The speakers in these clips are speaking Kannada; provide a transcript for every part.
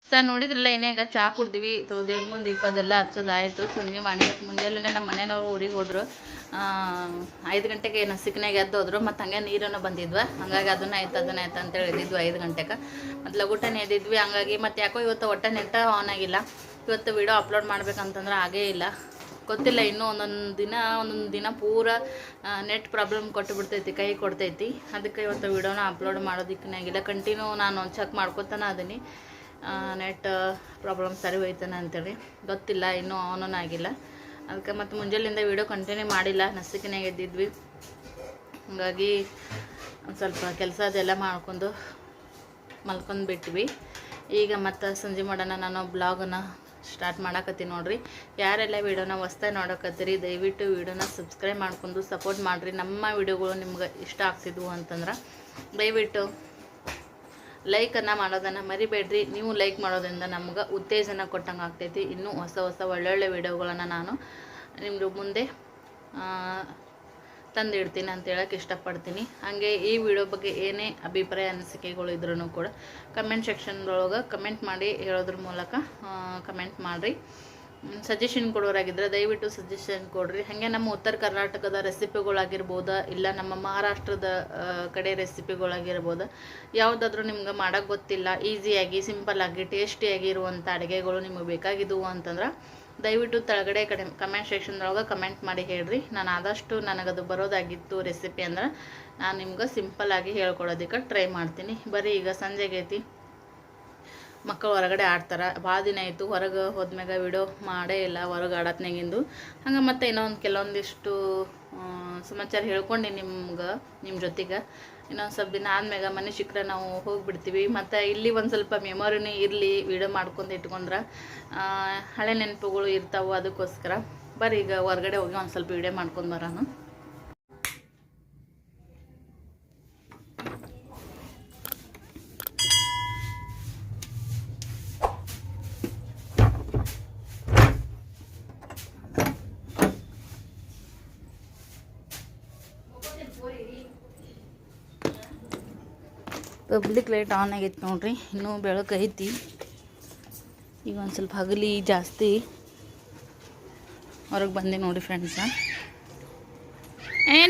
ಸರ್ ನೋಡಿದ್ರಲ್ಲ ಏನಾಗ ಚಹಾ ಕುಡ್ದಿವಿ ದೇವ್ರ ಮುಂದೆ ದೀಪದೆಲ್ಲ ಹಚ್ಚೋದಾಯಿತು. ಸಂಜೆ ಮಾಡಿ ಮುಂಜಾನೆ ನಮ್ಮ ಮನೆಯವರು ಊರಿಗೆ ಹೋದ್ರು. 5 ಗಂಟೆಗೆ ನಸಿಕ್ನಾಗ ಎದ್ದು ಹೋದ್ರು. ಮತ್ತು ಹಂಗೆ ನೀರನ್ನು ಬಂದಿದ್ವ, ಹಂಗಾಗಿ ಅದನ್ನಾಯ್ತು ಅಂತೇಳಿ ಎದ್ದಿದ್ವಿ 5 ಗಂಟೆಗೆ. ಮತ್ತು ಲಗುಟನೆ ಎದ್ದಿದ್ವಿ. ಹಂಗಾಗಿ ಮತ್ತು ಯಾಕೋ ಇವತ್ತು ಒಟ್ಟು ನೆಟ್ಟ ಆನ್ ಆಗಿಲ್ಲ. ಇವತ್ತು ವಿಡಿಯೋ ಅಪ್ಲೋಡ್ ಮಾಡ್ಬೇಕಂತಂದ್ರೆ ಆಗೇ ಇಲ್ಲ. ಗೊತ್ತಿಲ್ಲ, ಇನ್ನೂ ಒಂದೊಂದು ದಿನ ಪೂರ ನೆಟ್ ಪ್ರಾಬ್ಲಮ್ ಕೊಟ್ಟು ಬಿಡ್ತೈತಿ, ಕೈ ಕೊಡ್ತೈತಿ. ಅದಕ್ಕೆ ಇವತ್ತು ವಿಡಿಯೋನ ಅಪ್ಲೋಡ್ ಮಾಡೋದಕ್ಕಿನಾಗಿಲ್ಲ. ಕಂಟಿನ್ಯೂ ನಾನು ಚೆಕ್ ಮಾಡ್ಕೊತಾನೆ ಅದೀನಿ, ನೆಟ್ ಪ್ರಾಬ್ಲಮ್ ಸರಿ ಹೋಯ್ತಾನೆ ಅಂತೇಳಿ. ಗೊತ್ತಿಲ್ಲ, ಇನ್ನೂ ಆನ್ ಆಗಿಲ್ಲ. ಅದಕ್ಕೆ ಮತ್ತು ಮುಂಜಾನೆಯಿಂದ ವೀಡಿಯೋ ಕಂಟಿನ್ಯೂ ಮಾಡಿಲ್ಲ, ನಸಿಕಿನಾಗ ಎದ್ದಿದ್ವಿ. ಹಾಗಾಗಿ ಒಂದು ಸ್ವಲ್ಪ ಕೆಲಸ ಅದೆಲ್ಲ ಮಾಡ್ಕೊಂಡು ಮಲ್ಕೊಂಡು ಬಿಟ್ವಿ. ಈಗ ಮತ್ತು ಸಂಜೆ ಮಾಡೋಣ ನಾನು ಬ್ಲಾಗನ್ನು ಸ್ಟಾರ್ಟ್ ಮಾಡಕತ್ತೀನಿ ನೋಡಿರಿ. ಯಾರೆಲ್ಲ ವೀಡಿಯೋನ ಹೊಸ್ದಾಗಿ ನೋಡಕತ್ತೀರಿ ದಯವಿಟ್ಟು ವೀಡಿಯೋನ ಸಬ್ಸ್ಕ್ರೈಬ್ ಮಾಡ್ಕೊಂಡು ಸಪೋರ್ಟ್ ಮಾಡಿರಿ. ನಮ್ಮ ವೀಡಿಯೋಗಳು ನಿಮ್ಗೆ ಇಷ್ಟ ಆಗ್ತಿದ್ವು ಅಂತಂದ್ರೆ ದಯವಿಟ್ಟು ಲೈಕನ್ನು ಮಾಡೋದನ್ನು ಮರಿಬೇಡ್ರಿ. ನೀವು ಲೈಕ್ ಮಾಡೋದ್ರಿಂದ ನಮ್ಗೆ ಉತ್ತೇಜನ ಕೊಟ್ಟಂಗೆ ಆಗ್ತೈತಿ. ಇನ್ನೂ ಹೊಸ ಒಳ್ಳೊಳ್ಳೆ ವೀಡಿಯೋಗಳನ್ನು ನಾನು ನಿಮ್ಮದು ಮುಂದೆ ತಂದಿಡ್ತೀನಿ ಅಂತ ಹೇಳಕ್ಕೆ ಇಷ್ಟಪಡ್ತೀನಿ. ಹಾಗೆ ಈ ವಿಡಿಯೋ ಬಗ್ಗೆ ಏನೇ ಅಭಿಪ್ರಾಯ ಅನಿಸಿಕೆಗಳು ಇದ್ರೂ ಕೂಡ ಕಮೆಂಟ್ ಸೆಕ್ಷನ್ದೊಳಗೆ ಕಮೆಂಟ್ ಮಾಡಿ ಹೇಳೋದ್ರ ಮೂಲಕ ಕಮೆಂಟ್ ಮಾಡಿರಿ. ಸಜೆಷನ್ ಕೊಡೋರಾಗಿದ್ದರೆ ದಯವಿಟ್ಟು ಸಜೆಷನ್ ಕೊಡ್ರಿ. ಹಾಗೆ ನಮ್ಮ ಉತ್ತರ ಕರ್ನಾಟಕದ ರೆಸಿಪಿಗಳಾಗಿರ್ಬೋದು, ಇಲ್ಲ ನಮ್ಮ ಮಹಾರಾಷ್ಟ್ರದ ಕಡೆ ರೆಸಿಪಿಗಳಾಗಿರ್ಬೋದು, ಯಾವುದಾದ್ರೂ ನಿಮ್ಗೆ ಮಾಡೋಕ್ಕೆ ಗೊತ್ತಿಲ್ಲ, ಈಸಿಯಾಗಿ ಸಿಂಪಲ್ಲಾಗಿ ಟೇಸ್ಟಿಯಾಗಿ ಇರುವಂಥ ಅಡುಗೆಗಳು ನಿಮಗೆ ಬೇಕಾಗಿದ್ದವು ಅಂತಂದ್ರೆ ದಯವಿಟ್ಟು ಕೆಳಗಡೆ ಕಮೆಂಟ್ ಸೆಕ್ಷನ್ದೊಳಗೆ ಕಮೆಂಟ್ ಮಾಡಿ ಹೇಳ್ರಿ. ನಾನು ಆದಷ್ಟು ನನಗದು ಬರೋದಾಗಿತ್ತು ರೆಸಿಪಿ ಅಂದ್ರೆ ನಾನು ನಿಮ್ಗೆ ಸಿಂಪಲ್ಲಾಗಿ ಹೇಳ್ಕೊಡೋದಕ್ಕೆ ಟ್ರೈ ಮಾಡ್ತೀನಿ. ಬರೀ ಈಗ ಸಂಜೆಗೈತಿ, ಮಕ್ಕಳು ಹೊರಗಡೆ ಆಡ್ತಾರೆ. ಭಾಳ ದಿನ ಆಯಿತು ಹೊರಗೆ ಹೋದ್ಮ್ಯಾಗ ವಿಡಿಯೋ ಮಾಡೇ ಇಲ್ಲ, ಹೊರಗೆ ಆಡತ್ನಾಗಿಂದು. ಹಂಗೆ ಮತ್ತು ಕೆಲವೊಂದಿಷ್ಟು ಸಮಾಚಾರ ಹೇಳ್ಕೊಂಡು ನಿಮ್ಮ ಜೊತೆಗೆ ಇನ್ನೊಂದು ಸ್ವಲ್ಪ ದಿನ ಆದ್ಮ್ಯಾಗ ಮನೆ ಸಿಕ್ಕರೆ ನಾವು ಹೋಗಿಬಿಡ್ತೀವಿ. ಮತ್ತು ಇಲ್ಲಿ ಒಂದು ಸ್ವಲ್ಪ ಮೆಮೊರಿನೂ ಇರಲಿ, ವಿಡಿಯೋ ಮಾಡ್ಕೊಂಡು ಇಟ್ಕೊಂಡ್ರೆ ಹಳೆ ನೆನಪುಗಳು ಇರ್ತಾವೆ. ಅದಕ್ಕೋಸ್ಕರ ಬರೀ ಈಗ ಹೊರಗಡೆ ಹೋಗಿ ಒಂದು ಸ್ವಲ್ಪ ವಿಡಿಯೋ ಮಾಡ್ಕೊಂಡು ಬರೋಣ. ಪಬ್ಲಿಕ್ ಲೈಟ್ ಆನ್ ಆಗೈತೆ ನೋಡ್ರಿ, ಇನ್ನೂ ಬೆಳಕು ಐತಿ. ಈಗ ಒಂದು ಸ್ವಲ್ಪ ಹಗಲಿ ಜಾಸ್ತಿ ಹೊರಗೆ ಬಂದೆ ನೋಡಿ ಫ್ರೆಂಡ್ಸ.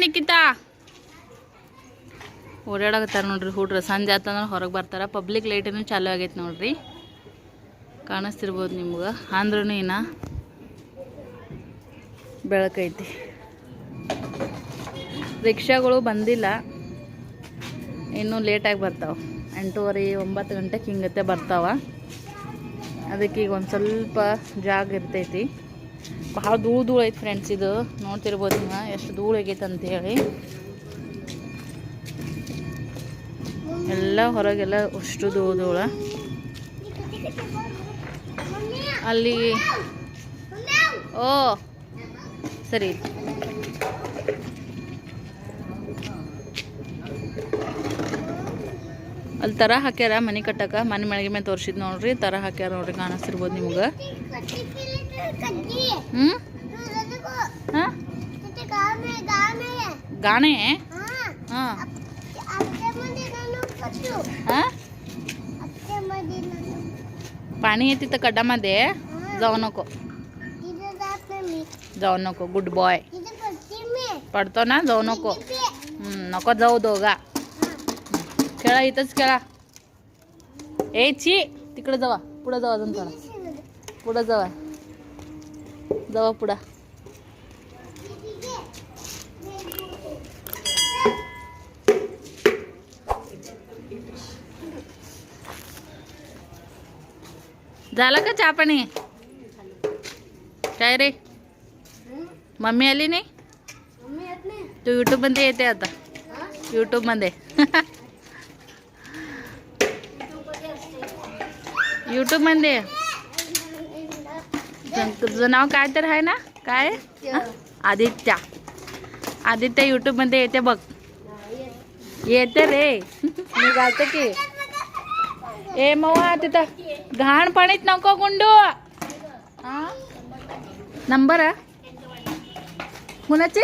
ನಿಕ್ಕಿತಾ ಓಡಾಡಕತ್ತಾರ ನೋಡ್ರಿ ಹುಡ್ರು. ಸಂಜೆ ಆತಂದ್ರೆ ಹೊರಗೆ ಬರ್ತಾರೆ. ಪಬ್ಲಿಕ್ ಲೈಟನ್ನು ಚಾಲು ಆಗೈತೆ ನೋಡ್ರಿ, ಕಾಣಿಸ್ತಿರ್ಬೋದು ನಿಮ್ಗೆ. ಅಂದ್ರೂ ಇನ್ನು ಬೆಳಕೈತಿ. ರಿಕ್ಷಾಗಳು ಬಂದಿಲ್ಲ, ಇನ್ನೂ ಲೇಟಾಗಿ ಬರ್ತಾವೆ. 8:30 9 ಗಂಟೆಗೆ ಹಿಂಗತ್ತೆ ಬರ್ತಾವೆ. ಅದಕ್ಕೆ ಈಗ ಒಂದು ಸ್ವಲ್ಪ ಜಾಗ ಇರ್ತೈತಿ. ಭಾಳ ಧೂಳು ಐತೆ ಫ್ರೆಂಡ್ಸ್. ಇದು ನೋಡ್ತಿರ್ಬೋದು ನೀವು ಎಷ್ಟು ಧೂಳು ಆಗೈತೆ ಅಂತೇಳಿ. ಎಲ್ಲ ಹೊರಗೆಲ್ಲ ಅಷ್ಟು ಧೂಳು. ಅಲ್ಲಿ ಓ ಸರಿ, ಅಲ್ಲಿ ಥರ ಹಾಕ್ಯಾರ ಮನೆ ಕಟ್ಟಕ್ಕೆ. ಮನೆ ಮೆಳಗೆ ಮೇಲೆ ತೋರಿಸಿದ್ ನೋಡ್ರಿ, ಥರ ಹಾಕ್ಯಾರ ನೋಡ್ರಿ, ಕಾಣಿಸ್ತಿರ್ಬೋದು ನಿಮ್ಗೆ. ಹಾಂ ಗಾಣೆ ಹಾಂ हा पाणी आहे तिथं कडामध्ये जाऊ नको जाऊ नको गुड बॉय पडतो ना जाऊ नको नको जाऊ दोघा खेळा इथंच खेळा ए ची तिकडे जावा पुढं जावा अजून थोडा पुढं जावा जावा पुढं झाला का चहा पाणी काय रे मम्मी आली नाही तू यूट्यूब मध्ये येते आता यूट्यूब मध्ये यूट्यूब मध्ये तुझं नाव काय तर आहे ना काय आदित्य आदित्य यूट्यूब मध्ये येते बघ येते रे मी जाते की ए मवा तिथं घाण पाणीत नको गुंडू नंबर कुणाची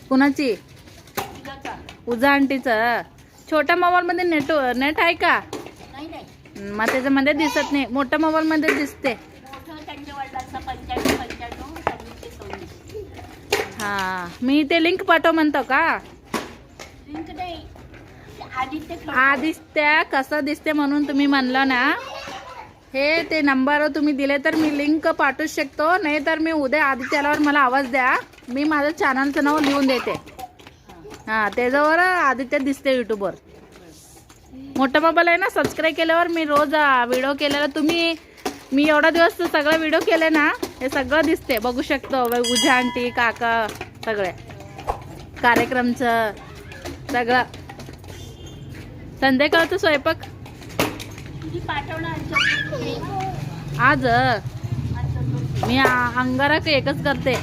कुणाची उजा आंटीचं छोट्या मोबाईल मध्ये नेट आहे का मग त्याच्यामध्ये दिसत नाही मोठ्या मोबाईल मध्ये दिसते हा मी ते लिंक पाठव म्हणतो का आदित्य कसं दिसते म्हणून तुम्ही म्हणलं ना हे ते नंबर तुम्ही दिले तर मी लिंक पाठवू शकतो नाही तर मी उद्या आदित्याला मला आवाज द्या मी माझं चॅनलचं नाव लिहून देते हा त्याच्यावर आदित्य दिसते यूट्यूबवर मोठा मोबाईल आहे ना सबस्क्राईब केल्यावर मी रोज व्हिडिओ केलेला तुम्ही मी एवढा दिवस सगळं व्हिडिओ केले ना हे सगळं दिसते बघू शकतो उजा आंटी काका सगळे कार्यक्रमचं सगळं संध्याकाळचं स्वयंपाक आज मी अंगारक एकच करते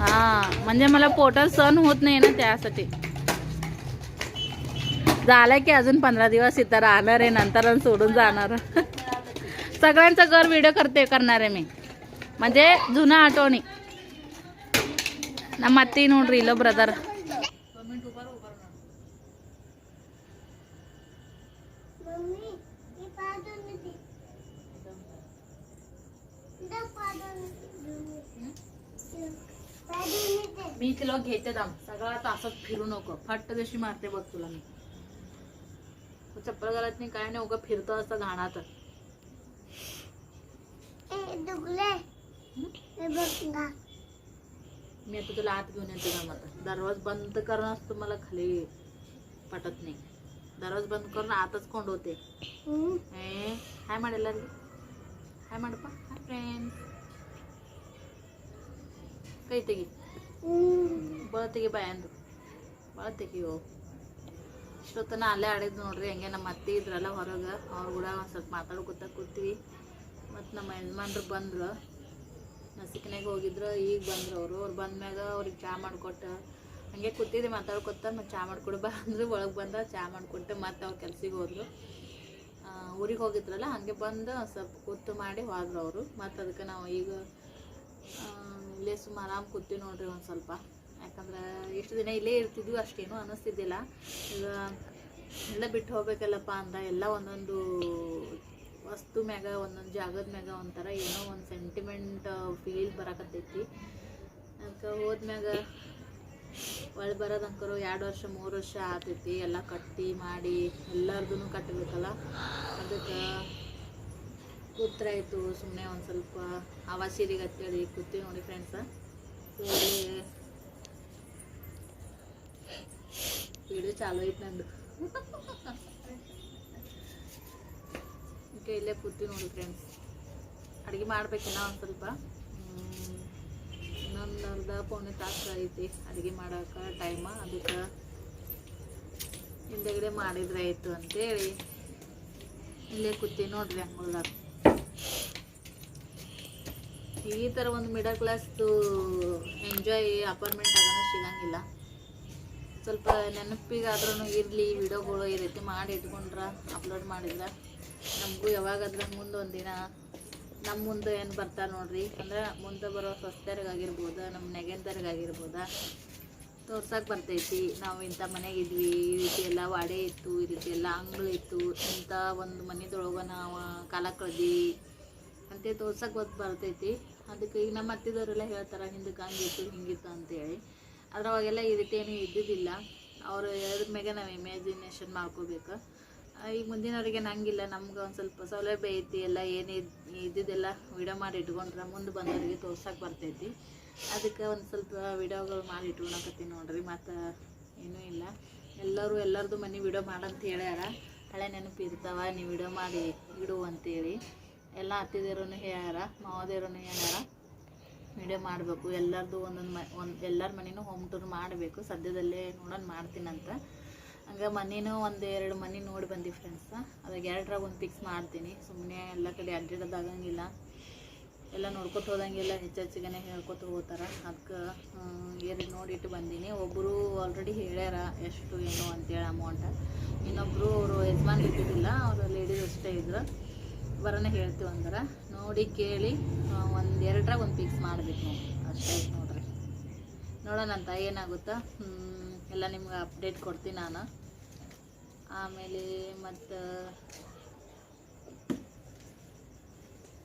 हा म्हणजे मला पोटात सहन होत नाही ना त्यासाठी झालंय की अजून 15 दिवस इथं राहणार आहे नंतर सोडून जाणार सगळ्यांचं घर व्हिडिओ करणार आहे मी म्हणजे जुना आठवणी ನಮ್ಮ ಅತ್ತಿ ನೋಡ್ರಿ ಇಲ್ಲೋ ಬ್ರದರ್ मी तिला घेते दाम सगळा तासात फिरू नको फट्ट जशी मारते बघ तुला मी चप्पल घालत नाही काय नाही उगा फिरतो असं घाणात मी आता तुला आत घेऊन येते ना आता दरवाज बंद करणं तुम्हाला खाली पटत नाही दरवाज बंद करून आतच कोंडवते हाय माडेला हाय माडप्पा हाय फ्रेंड ಕೈತೆಗಿ ಬಳತೆಗಿ ಬಾಯಂದು ಬಳತೆಗಿ ಇಷ್ಟೊತ್ತನ ಅಲ್ಲೇ ಆಡಿದ್ದು ನೋಡ್ರಿ ಹಂಗೆ ನಮ್ಮ ಅತ್ತೆ ಇದ್ರಲ್ಲ ಹೊರಗೆ ಅವ್ರು ಕೂಡ ಒಂದು ಸ್ವಲ್ಪ ಮಾತಾಡ್ಕೊತ ಕೂತೀವಿ ಮತ್ತು ನಮ್ಮ ಯಜಮಾನ್ರು ಬಂದ್ರು ನಸಿಕನಾಗ ಹೋಗಿದ್ರು ಈಗ ಬಂದ್ರು ಅವ್ರು ಬಂದ್ಮ್ಯಾಗ ಅವ್ರಿಗೆ ಚಹಾ ಮಾಡಿಕೊಟ್ಟು ಹಂಗೆ ಕೂತಿದ್ದೆ ಮಾತಾಡ್ಕೊತ ಮತ್ತು ಚಹಾ ಮಾಡಿಕೊಡು ಬಾ ಅಂದ್ರೆ ಒಳಗೆ ಬಂದ ಚಹಾ ಮಾಡಿಕೊಟ್ಟು ಮತ್ತು ಅವ್ರು ಕೆಲ್ಸಿಗೆ ಹೋದ್ರು ಊರಿಗೆ ಹೋಗಿದ್ರಲ್ಲ ಹಾಗೆ ಬಂದು ಸ್ವಲ್ಪ ಕೂತು ಮಾಡಿ ಹೋದ್ರು ಅವರು ಮತ್ತು ಅದಕ್ಕೆ ನಾವು ಈಗ ಇಲ್ಲೇ ಸುಮ್ಮ ಆರಾಮ್ ಕೂತೀವಿ ನೋಡ್ರಿ ಒಂದು ಸ್ವಲ್ಪ ಯಾಕಂದ್ರೆ ಎಷ್ಟು ದಿನ ಇಲ್ಲೇ ಇರ್ತಿದ್ವಿ ಅಷ್ಟೇನು ಅನ್ನಿಸ್ತಿದ್ದಿಲ್ಲ ಈಗ ಎಲ್ಲ ಬಿಟ್ಟು ಹೋಗ್ಬೇಕಲ್ಲಪ್ಪ ಅಂದ ಎಲ್ಲ ಒಂದೊಂದು ವಸ್ತು ಮ್ಯಾಗ ಒಂದೊಂದು ಜಾಗದ ಮ್ಯಾಗ ಒಂಥರ ಏನೋ ಒಂದು ಸೆಂಟಿಮೆಂಟ್ ಫೀಲ್ ಬರಕತ್ತೈತಿ ಅದಕ್ಕೆ ಹೋದ್ಮ್ಯಾಗ ಒಳ್ಳೆ ಬರೋದಂಕರು 2 ವರ್ಷ 3 ವರ್ಷ ಆಗ್ತೈತಿ ಎಲ್ಲ ಕಟ್ಟಿ ಮಾಡಿ ಎಲ್ಲರದೂ ಕಟ್ಟಬೇಕಲ್ಲ ಅದಕ್ಕೆ ಕೂತ್ರಾಯ್ತು ಸುಮ್ಮನೆ ಒಂದು ಸ್ವಲ್ಪ ಆವಾಸೀರಿಗೆ ಅಂತೇಳಿ ಕೂತೀವಿ ನೋಡಿ ಫ್ರೆಂಡ್ಸ ವಿಡಿಯೋ ಚಾಲು ಐತೆ ನಂದು ಓಕೆ ಇಲ್ಲೇ ಕೂತೀವಿ ನೋಡಿ ಫ್ರೆಂಡ್ಸ್ ಅಡುಗೆ ಮಾಡ್ಬೇಕಿನ್ನ ಒಂದು ಸ್ವಲ್ಪ ಇನ್ನೊಂದು ಅರ್ಧ ಪೌನೆ ತಾಸು ಐತಿ ಅಡುಗೆ ಮಾಡೋಕೆ ಟೈಮ ಅದಕ್ಕೆ ಹಿಂದಗಡೆ ಮಾಡಿದ್ರೆ ಆಯಿತು ಅಂತೇಳಿ ಇಲ್ಲೇ ಕೂತೀವಿ ನೋಡ್ರಿ ಹಂಗಲ್ಲಾರ ಈ ಥರ ಒಂದು ಮಿಡಲ್ ಕ್ಲಾಸ್ದು ಎಂಜಾಯ್ ಅಪಾರ್ಟ್ಮೆಂಟ್ ಆಗೋಣ ಸಿಗಂಗಿಲ್ಲ ಸ್ವಲ್ಪ ನೆನಪಿಗಾದ್ರೂ ಇರಲಿ ವಿಡಿಯೋಗಳು ಈ ರೀತಿ ಮಾಡಿ ಇಟ್ಕೊಂಡ್ರೆ ಅಪ್ಲೋಡ್ ಮಾಡಿದ್ರೆ ನಮಗೂ ಯಾವಾಗಾದ್ರೂ ಮುಂದೆ ಒಂದಿನ ನಮ್ಮ ಮುಂದೆ ಏನು ಬರ್ತಾರೆ ನೋಡ್ರಿ ಅಂದ್ರೆ ಮುಂದೆ ಬರೋ ಸ್ವಸ್ಥರಿಗಾಗಿರ್ಬೋದು ನಮ್ಮ ನೆಗೆಂದರಿಗಾಗಿರ್ಬೋದು ತೋರ್ಸಕ್ಕೆ ಬರ್ತೈತಿ. ನಾವು ಇಂಥ ಮನೆಗಿದ್ವಿ, ಈ ರೀತಿ ಎಲ್ಲ ವಾಡೆ ಇತ್ತು, ಈ ರೀತಿ ಎಲ್ಲ ಅಂಗಳಿತ್ತು, ಇಂಥ ಒಂದು ಮನೆದೊಳಗೆ ನಾವು ಕಾಲ ಕಳೆದಿ ಅಂತ ತೋರ್ಸಕ್ಕೆ ಬರ್ತೈತಿ. ಅದಕ್ಕೆ ಈಗ ನಮ್ಮ ಅತ್ತಿದವರೆಲ್ಲ ಹೇಳ್ತಾರೆ ಹಿಂದಕ್ಕೆ ಹಂಗಿತ್ತು ಹಿಂಗಿತ್ತು ಅಂತೇಳಿ. ಅದ್ರವಾಗೆಲ್ಲ ಈ ರೀತಿ ಏನೂ ಇದ್ದಿದ್ದಿಲ್ಲ. ಅವರು ಹೇಳಿದ ಮ್ಯಾಗೆ ನಾವು ಇಮ್ಯಾಜಿನೇಷನ್ ಮಾಡ್ಕೋಬೇಕು. ಈಗ ಮುಂದಿನವ್ರಿಗೆ ಹಂಗಿಲ್ಲ, ನಮ್ಗೆ ಒಂದು ಸ್ವಲ್ಪ ಸೌಲಭ್ಯ ಐತಿ, ಎಲ್ಲ ಏನು ಇದ್ದಿದ್ದೆಲ್ಲ ವಿಡಿಯೋ ಮಾಡಿ ಇಟ್ಕೊಂಡ್ರೆ ಮುಂದೆ ಬಂದವರಿಗೆ ತೋರ್ಸಕ್ಕೆ ಬರ್ತೈತಿ. ಅದಕ್ಕೆ ಒಂದು ಸ್ವಲ್ಪ ವಿಡಿಯೋಗಳು ಮಾಡಿ ಇಟ್ಕೊಳಕತ್ತೀನಿ ನೋಡ್ರಿ. ಮತ್ತು ಏನೂ ಇಲ್ಲ, ಎಲ್ಲರದು ಮನೆ ವಿಡಿಯೋ ಮಾಡಂತ ಹೇಳ್ಯಾರ. ಹಳೆ ನೆನಪು ಇರ್ತಾವ, ನೀವು ವಿಡಿಯೋ ಮಾಡಿ ಇಡು ಅಂತೇಳಿ ಎಲ್ಲ ಅತ್ತಿದೇರೂ ಹೇಳ್ಯಾರ, ಮಾವದೇರೂ ಹೇಳ್ಯಾರ. ವಿಡಿಯೋ ಮಾಡಬೇಕು ಎಲ್ಲರದು ಎಲ್ಲರ ಮನೆಯೂ ಹೋಮ್ ಟೂರ್ ಮಾಡಬೇಕು. ಸದ್ಯದಲ್ಲೇ ನೋಡೋಣ ಮಾಡ್ತೀನಂತ. ಹಂಗೆ ಮನೇನೂ ಒಂದೆರಡು ಮನೆ ನೋಡಿ ಬಂದಿ ಫ್ರೆಂಡ್ಸ್. ಅದಾಗ ಎರಡರಾಗ ಒಂದು ಫಿಕ್ಸ್ ಮಾಡ್ತೀನಿ. ಸುಮ್ಮನೆ ಎಲ್ಲ ಕಡೆ ಅಡ್ಡಾಡೋದಾಗಂಗಿಲ್ಲ, ಎಲ್ಲ ನೋಡ್ಕೊತ ಹೋದಂಗೆಲ್ಲ ಹೆಚ್ಚಿಗೆ ಹೇಳ್ಕೊತ ಹೋಗ್ತಾರೆ. ಅದಕ್ಕೆ ಎರಡು ನೋಡಿಟ್ಟು ಬಂದೀನಿ. ಒಬ್ಬರು ಆಲ್ರೆಡಿ ಹೇಳ್ಯಾರ ಎಷ್ಟು ಏನು ಅಂತೇಳಿ ಅಮೌಂಟ್. ಇನ್ನೊಬ್ಬರು ಅವರು ಯಜಮಾನ್ ಇದ್ದಿದ್ದಿಲ್ಲ, ಅವರು ಲೇಡೀಸ್ ಅಷ್ಟೇ ಇದ್ರು. ಬರೋಣ ಹೇಳ್ತೀವಿ ಅಂದ್ರೆ ನೋಡಿ ಕೇಳಿ ಒಂದೆರಡರಾಗ ಒಂದು ಫಿಕ್ಸ್ ಮಾಡಬೇಕು ನಾವು, ಅಷ್ಟೇ ನೋಡ್ರಿ. ನೋಡೋಣಂತ ಏನಾಗುತ್ತಾ ಎಲ್ಲ ನಿಮ್ಗೆ ಅಪ್ಡೇಟ್ ಕೊಡ್ತೀನಿ ನಾನು. ಆಮೇಲೆ ಮತ್ತು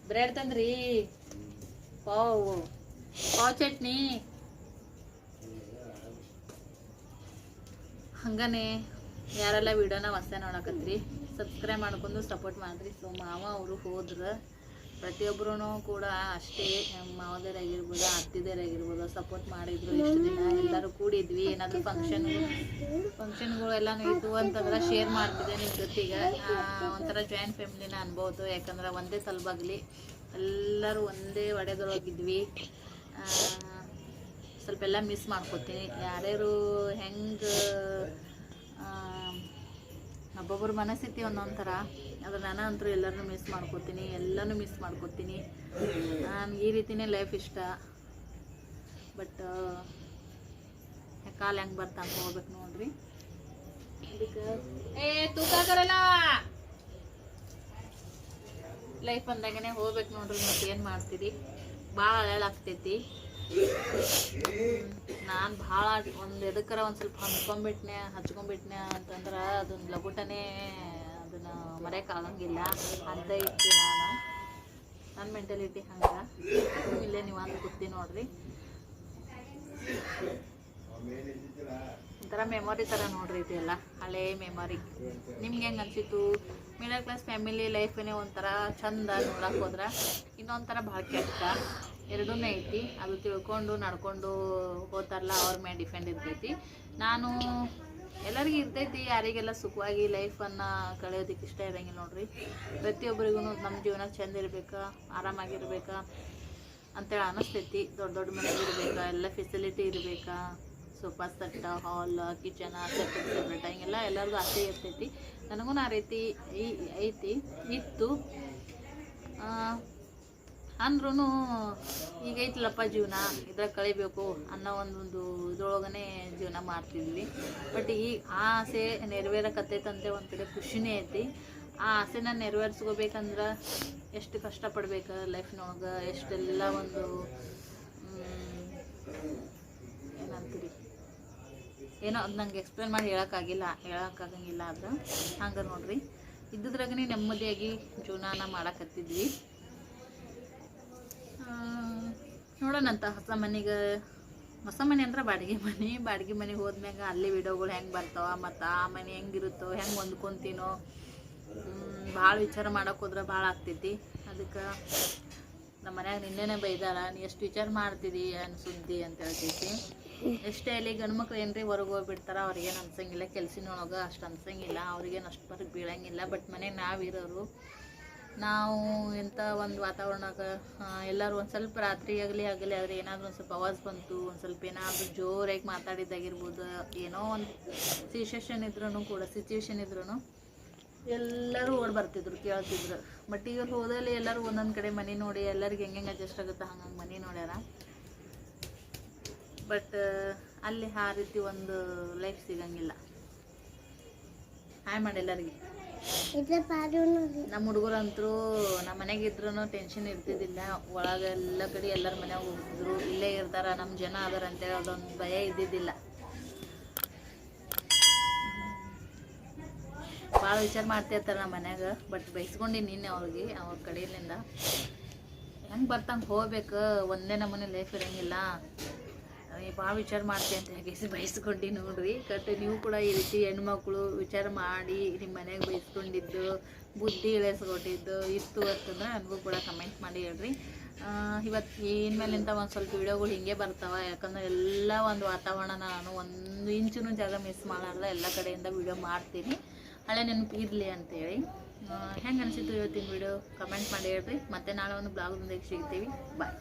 ಬ್ರೆಡ್ ತಂದ್ರಿ, ಪಾವ್ ಚಟ್ನಿ. ಹಂಗನೇ ಯಾರೆಲ್ಲ ವಿಡಿಯೋನ ಹೊಸ ನೋಡಕತ್ರಿ ಸಬ್ಸ್ಕ್ರೈಬ್ ಮಾಡ್ಕೊಂಡು ಸಪೋರ್ಟ್ ಮಾಡಿರಿ. ಸೊ ಮಾವ ಅವರು ಹೋದ್ರೆ ಪ್ರತಿಯೊಬ್ಬರೂ ಕೂಡ ಅಷ್ಟೇ, ಮಾವದರಾಗಿರ್ಬೋದು ಅತ್ತಿದರಾಗಿರ್ಬೋದು ಸಪೋರ್ಟ್ ಮಾಡಿದ್ರು. ಇಷ್ಟು ದಿನ ಎಲ್ಲರೂ ಕೂಡಿದ್ವಿ, ಏನಾದರೂ ಫಂಕ್ಷನ್ಗಳು ಎಲ್ಲನೂ ಇದ್ವು ಅಂತಂದ್ರೆ ಶೇರ್ ಮಾಡ್ತಿದ್ದೆ ನಿಮ್ಮ ಜೊತೆಗೆ. ಒಂಥರ ಜಾಯಿಂಟ್ ಫ್ಯಾಮಿಲಿನ ಅನ್ಬೋದು. ಯಾಕಂದ್ರೆ ಒಂದೇ ತಲೆಬಾಗ್ಲಿ ಎಲ್ಲರೂ ಒಂದೇ ಒಡೆದೊಳಗಿದ್ವಿ. ಸ್ವಲ್ಪ ಎಲ್ಲ ಮಿಸ್ ಮಾಡ್ಕೊತೀನಿ. ಯಾರ್ಯಾರು ಹೆಂಗೆ ಒಬ್ಬೊಬ್ಬರು ಮನಸ್ಥಿತಿ ಒಂದೊಂದು ಥರ. ಅದು ನಾನು ಅಂತೂ ಎಲ್ಲರನ್ನೂ ಮಿಸ್ ಮಾಡ್ಕೊತೀನಿ, ಎಲ್ಲನೂ ಮಿಸ್ ಮಾಡ್ಕೊತೀನಿ. ನನಗೆ ಈ ರೀತಿಯೇ ಲೈಫ್ ಇಷ್ಟ. ಬಟ್ ಕಾಲು ಹೆಂಗೆ ಬರ್ತಾ ಅಂತ ಹೋಗ್ಬೇಕು ನೋಡ್ರಿ. ಅದಕ್ಕೆ ತೂಕ ಕರಲ್ಲ ಲೈಫ್ ಅಂದಾಗೇ ಹೋಗ್ಬೇಕು ನೋಡ್ರಿ. ಮತ್ತೆ ಏನು ಮಾಡ್ತೀರಿ, ಭಾಳ ಅಳಲಾಗ್ತೈತಿ. ನಾನು ಭಾಳ ಒಂದು ಎದಕ್ಕರ ಒಂದು ಸ್ವಲ್ಪ ಹಚ್ಕೊಂಡ್ಬಿಟ್ನೆ ಅಂತಂದ್ರೆ ಅದೊಂದು ಲಗುಟನೇ ಅದನ್ನು ಮರೆಯೋಕ್ಕಾಗಂಗಿಲ್ಲ ಅಂತ ಇರ್ತೀನಿ ನಾನು. ನನ್ನ ಮೆಂಟಾಲಿಟಿ ಹಂಗೆ. ಇಲ್ಲೇ ನೀವು ಅಂತ ಕೂತಿ ನೋಡ್ರಿ, ಒಂಥರ ಮೆಮೊರಿ ಥರ ನೋಡ್ರಿ. ಇದೆಲ್ಲ ಹಳೇ ಮೆಮೊರಿ. ನಿಮ್ಗೆ ಹೆಂಗೆ ಅನಿಸಿತು? ಮಿಡಲ್ ಕ್ಲಾಸ್ ಫ್ಯಾಮಿಲಿ ಲೈಫೇ ಒಂಥರ ಚಂದ ನೋಡಕ್ಕೆ ಹೋದ್ರೆ, ಇನ್ನೊಂಥರ ಭಾಳ ಕೆಟ್ಟ. ಎರಡೂ ಐತಿ. ಅದು ತಿಳ್ಕೊಂಡು ನಡ್ಕೊಂಡು ಹೋಗ್ತಾರಲ್ಲ ಅವ್ರ ಮೇಲೆ ಡಿಪೆಂಡ್ ಇರ್ತೈತಿ. ನಾನು ಎಲ್ಲರಿಗೂ ಇರ್ತೈತಿ, ಯಾರಿಗೆಲ್ಲ ಸುಖವಾಗಿ ಲೈಫನ್ನು ಕಳೆಯೋದಕ್ಕೆ ಇಷ್ಟ ಇರೋಂಗಿಲ್ಲ ನೋಡ್ರಿ. ಪ್ರತಿಯೊಬ್ಬರಿಗೂ ನಮ್ಮ ಜೀವನ ಚೆಂದ ಇರಬೇಕಾ, ಆರಾಮಾಗಿರ್ಬೇಕಾ ಅಂತೇಳಿ ಅನ್ನಿಸ್ತೈತಿ. ದೊಡ್ಡ ಮನೆಗೆ ಇರಬೇಕಾ, ಎಲ್ಲ ಫೆಸಿಲಿಟಿ ಇರಬೇಕಾ, ಸೋಫಾ ಸೆಟ್, ಹಾಲ್, ಕಿಚನ್ ಸೆಪ್ರೇಟ್ ಹಿಂಗೆಲ್ಲ ಎಲ್ಲರಿಗೂ ಆಸೆ ಇರ್ತೈತಿ. ನನಗೂ ಆ ರೀತಿ ಇತ್ತು. ಅಂದ್ರೂ ಈಗ ಐತಿಲ್ಲಪ್ಪ ಜೀವನ, ಇದ್ರಾಗ ಕಳಿಬೇಕು ಅನ್ನೋ ಒಂದು ಇದ್ರೊಳಗನೆ ಜೀವನ ಮಾಡ್ತಿದ್ವಿ. ಬಟ್ ಈ ಆ ಆಸೆ ನೆರವೇರಕತ್ತೈತಂತೆ ಒಂದು ಕಡೆ ಖುಷಿನೇ ಐತಿ. ಆ ಆಸೆನ ನೆರವೇರಿಸ್ಕೋಬೇಕಂದ್ರೆ ಎಷ್ಟು ಕಷ್ಟಪಡ್ಬೇಕು ಲೈಫ್ನೊಳಗೆ, ಎಷ್ಟೆಲ್ಲ ಒಂದು ಏನಂತೀರಿ ಏನೋ ಅದು ನಂಗೆ ಎಕ್ಸ್ಪ್ಲೇನ್ ಮಾಡಿ ಹೇಳೋಕ್ಕಾಗಂಗಿಲ್ಲ. ಅದು ಹಂಗೆ ನೋಡ್ರಿ. ಇದ್ದಿದ್ರಾಗನೇ ನೆಮ್ಮದಿಯಾಗಿ ಜೀವನಾನ ಮಾಡಕತ್ತಿದ್ವಿ. ನೋಡೋಣಂತ ಹೊಸ ಮನೆ ಅಂದ್ರೆ ಬಾಡಿಗೆ ಮನೆಗೆ ಹೋದ್ಮ್ಯಾಗ ಅಲ್ಲಿ ವಿಡಿಯೋಗಳು ಹೆಂಗೆ ಬರ್ತಾವ, ಮತ್ತು ಆ ಮನೆ ಹೆಂಗಿರುತ್ತೋ, ಹೆಂಗೆ ಹೊಂದ್ಕೊತೀನೋ, ಭಾಳ ವಿಚಾರ ಮಾಡೋಕೆ ಹೋದ್ರೆ ಭಾಳ ಆಗ್ತೈತಿ. ಅದಕ್ಕೆ ನಮ್ಮ ಮನ್ಯಾಗ ನಿನ್ನೆನೇ ಬೈದಾರ, ನೀ ಎಷ್ಟು ವಿಚಾರ ಮಾಡ್ತೀರಿ ಸುದ್ದಿ ಅಂತ ಹೇಳ್ತೈತಿ. ಎಷ್ಟೇ ಅಲ್ಲಿ ಗಂಡ್ಮಕ್ಳು ಏನ್ರಿ ಹೊರಗೆ ಹೋಗ್ಬಿಡ್ತಾರ, ಅವ್ರಿಗೇನು ಅನ್ಸಂಗಿಲ್ಲ. ಕೆಲ್ಸಿನೊಳಗೆ ಅಷ್ಟು ಅನ್ಸಂಗಿಲ್ಲ, ಅವ್ರಿಗೇನು ಅಷ್ಟು ಹೊರಗೆ ಬೀಳಂಗಿಲ್ಲ. ಬಟ್ ಮನೆಗೆ ನಾವಿರೋರು, ನಾವು ಇಂಥ ಒಂದು ವಾತಾವರಣಕ್ಕೆ ಎಲ್ಲರೂ ಒಂದು ಸ್ವಲ್ಪ ರಾತ್ರಿ ಆಗಲಿ ಆದರೆ ಏನಾದರೂ ಒಂದು ಸ್ವಲ್ಪ ಆವಾಜ್ ಬಂತು, ಒಂದು ಸ್ವಲ್ಪ ಏನಾದರೂ ಜೋರಾಗಿ ಮಾತಾಡಿದ್ದಾಗಿರ್ಬೋದು, ಏನೋ ಒಂದು ಸಿಚುವೇಶನ್ ಇದ್ರೂ ಎಲ್ಲರೂ ಓಡಿ ಬರ್ತಿದ್ರು, ಕೇಳ್ತಿದ್ರು. ಬಟ್ ಈಗ ಹೋದಲ್ಲಿ ಎಲ್ಲರೂ ಒಂದೊಂದು ಕಡೆ ಮನೆ ನೋಡಿ ಎಲ್ಲರಿಗೆ ಹೆಂಗೆ ಅಡ್ಜಸ್ಟ್ ಆಗುತ್ತೆ ಹಂಗೆ ಮನೆ ನೋಡ್ಯಾರ. ಬಟ್ ಅಲ್ಲಿ ಆ ರೀತಿ ಒಂದು ಲೈಫ್ ಸಿಗಂಗಿಲ್ಲ. ಹಾಯ್ ಮಾಡಿ ಎಲ್ಲರಿಗೆ. ನಮ್ಮ ಹುಡುಗರಂತರೂ ನಮ್ಮ ಮನೆಗಿದ್ರು ಟೆನ್ಷನ್ ಇರ್ತಿದ್ದಿಲ್ಲ. ಒಳಗೆ ಎಲ್ಲ ಕಡೆ ಎಲ್ಲರ ಮನೆಯಾಗ ಹೋಗಿದ್ರು, ಇಲ್ಲೇ ಇರ್ತಾರ ನಮ್ಮ ಜನ ಅದಾರ ಅಂತೇಳಿ ಅದೊಂದು ಭಯ ಇದ್ದಿದ್ದಿಲ್ಲ. ಭಾಳ ವಿಚಾರ ಮಾಡ್ತಿರ್ತಾರೆ ನಮ್ಮ ಮನ್ಯಾಗ. ಬಟ್ ಬೈಸ್ಕೊಂಡಿನಿ ನಿನ್ನೆ ಅವ್ರಿಗೆ ಅವ್ರ ಕಡೆಯಿಂದ. ಹೆಂಗೆ ಬರ್ತಂಗೆ ಹೋಗ್ಬೇಕು, ಒಂದೇ ನಮೂನೆ ಲೈಫ್ ಇರೋಂಗಿಲ್ಲ, ಭಾಳ ವಿಚಾರ ಮಾಡ್ತೀನಿ ಅಂತ ಹೇಗೆ ಬಯಸ್ಕೊಂಡು ನೋಡ್ರಿ. ನೀವು ಕೂಡ ಈ ರೀತಿ ಹೆಣ್ಮಕ್ಳು ವಿಚಾರ ಮಾಡಿ ನಿಮ್ಮ ಮನೆಯಾಗ ಬಯಸ್ಕೊಂಡಿದ್ದು ಬುದ್ಧಿ ಇಳಿಸ್ಕೊಟ್ಟಿದ್ದು ಇತ್ತು ಅಂತಂದ್ರೆ ನನಗೂ ಕೂಡ ಕಮೆಂಟ್ ಮಾಡಿ ಹೇಳ್ರಿ. ಇವತ್ತು ಇನ್ಮೇಲಿಂದ ಒಂದು ಸ್ವಲ್ಪ ವಿಡಿಯೋಗಳು ಹಿಂಗೆ ಬರ್ತಾವೆ, ಯಾಕಂದ್ರೆ ಎಲ್ಲ ಒಂದು ವಾತಾವರಣ ನಾನು ಒಂದು ಇಂಚೂ ಜಾಗ ಮಿಸ್ ಮಾಡಲ್ಲ, ಎಲ್ಲ ಕಡೆಯಿಂದ ವಿಡಿಯೋ ಮಾಡ್ತೀನಿ, ಹಳೆ ನೆನಪು ಇರಲಿ ಅಂತೇಳಿ. ಹೆಂಗೆ ಅನಿಸಿತ್ತು ಇವತ್ತಿನ ವಿಡಿಯೋ ಕಮೆಂಟ್ ಮಾಡಿ ಹೇಳ್ರಿ. ಮತ್ತೆ ನಾಳೆ ಒಂದು ಬ್ಲಾಗ್ದೊಂದಿಗೆ ಸಿಗ್ತೀವಿ. ಬಾಯ್.